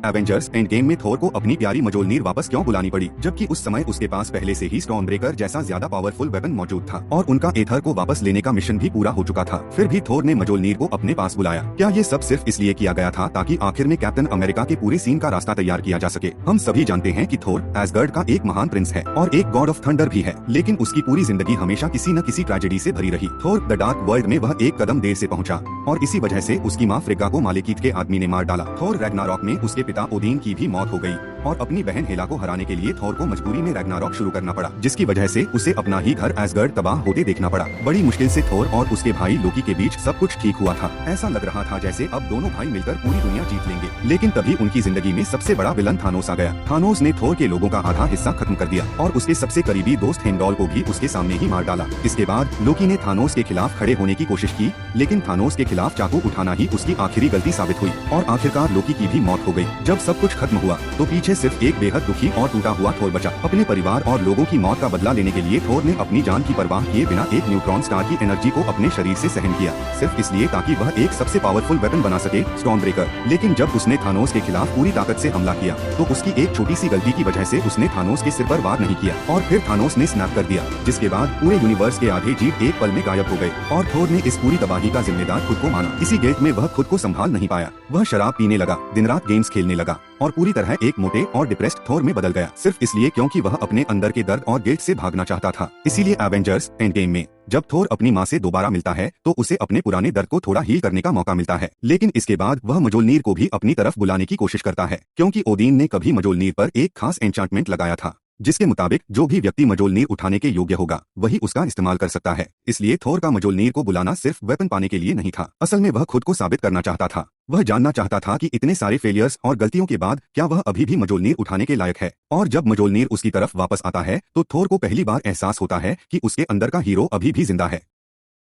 Avengers end game में थोर को अपनी प्यारी मजोलनीर वापस क्यों बुलानी पड़ी, जबकि उस समय उसके पास पहले से ही स्टॉर्मब्रेकर जैसा ज्यादा पावरफुल वेपन मौजूद था और उनका एथर को वापस लेने का मिशन भी पूरा हो चुका था। फिर भी थोर ने मजोलनीर को अपने पास बुलाया। क्या ये सब सिर्फ इसलिए किया गया था ताकि आखिर में कैप्टन अमेरिका के पूरे सीन का रास्ता तैयार किया जा सके? हम सभी जानते हैं कि थोर एसगर्ड का एक महान प्रिंस है और एक गॉड ऑफ थंडर भी है, लेकिन उसकी पूरी जिंदगी हमेशा किसी न किसी ट्रेजेडी से भरी रही। थोर द डार्क वर्ल्ड में वह एक कदम देर से पहुंचा और इसी वजह से उसकी माँ फ्रिग्गा को मालेकीथ के आदमी ने मार डाला। थोर रैग्नारॉक में उसके पिता ओदीन की भी मौत हो गई और अपनी बहन हेला को हराने के लिए थोर को मजबूरी में रैग्नारॉक शुरू करना पड़ा, जिसकी वजह से उसे अपना ही घर एसगर्ड तबाह होते देखना पड़ा। बड़ी मुश्किल से थोर और उसके भाई लोकी के बीच सब कुछ ठीक हुआ था। ऐसा लग रहा था जैसे अब दोनों भाई मिलकर पूरी दुनिया जीत लेंगे, लेकिन तभी उनकी जिंदगी में सबसे बड़ा विलन थानोस आ गया। थानोस ने थोर के लोगों का आधा हिस्सा खत्म कर दिया और उसके सबसे करीबी दोस्त हेमडॉल को भी उसके सामने ही मार डाला। इसके बाद लोकी ने थानोस के खिलाफ खड़े होने की कोशिश की, लेकिन थानोस के खिलाफ चाकू उठाना ही उसकी आखिरी गलती साबित हुई और आखिरकार लोकी की भी मौत हो गई। जब सब कुछ खत्म हुआ तो पीछे सिर्फ एक बेहद दुखी और टूटा हुआ थोर बचा। अपने परिवार और लोगों की मौत का बदला लेने के लिए थोर ने अपनी जान की परवाह किए बिना एक न्यूट्रॉन स्टार की एनर्जी को अपने शरीर से सहन किया, सिर्फ इसलिए ताकि वह एक सबसे पावरफुल वेपन बना सके, स्टॉर्मब्रेकर। लेकिन जब उसने थानोस के खिलाफ पूरी ताकत से हमला किया तो उसकी एक छोटी सी गलती की वजह से उसने थानोस के सिर पर वार नहीं किया और फिर थानोस ने स्नैप कर दिया, जिसके बाद पूरे यूनिवर्स के आधे जीव एक पल में गायब हो गए और थोर ने इस पूरी तबाही का जिम्मेदार खुद को माना। इसी गिल्ट में वह खुद को संभाल नहीं पाया। वह शराब पीने लगा, दिन रात गेम्स खेलने लगा और पूरी तरह एक मोटे और डिप्रेस्ड थोर में बदल गया, सिर्फ इसलिए क्योंकि वह अपने अंदर के दर्द और गिल्ट से भागना चाहता था। इसीलिए एवेंजर्स एंड गेम में जब थोर अपनी माँ से दोबारा मिलता है तो उसे अपने पुराने दर्द को थोड़ा हील करने का मौका मिलता है, लेकिन इसके बाद वह मजोलनीर को भी अपनी तरफ बुलाने की कोशिश करता है, क्योंकि ओदीन ने कभी मजोलनीर पर एक खास एन्चांटमेंट लगाया था जिसके मुताबिक जो भी व्यक्ति मजोलनीर उठाने के योग्य होगा वही उसका इस्तेमाल कर सकता है। इसलिए थोर का मजोलनीर को बुलाना सिर्फ वेपन पाने के लिए नहीं था, असल में वह खुद को साबित करना चाहता था। वह जानना चाहता था कि इतने सारे फेलियर्स और गलतियों के बाद क्या वह अभी भी मजोलनीर उठाने के लायक है। और जब मजोलनीर उसकी तरफ वापस आता है तो थोर को पहली बार एहसास होता है कि उसके अंदर का हीरो अभी भी जिंदा है।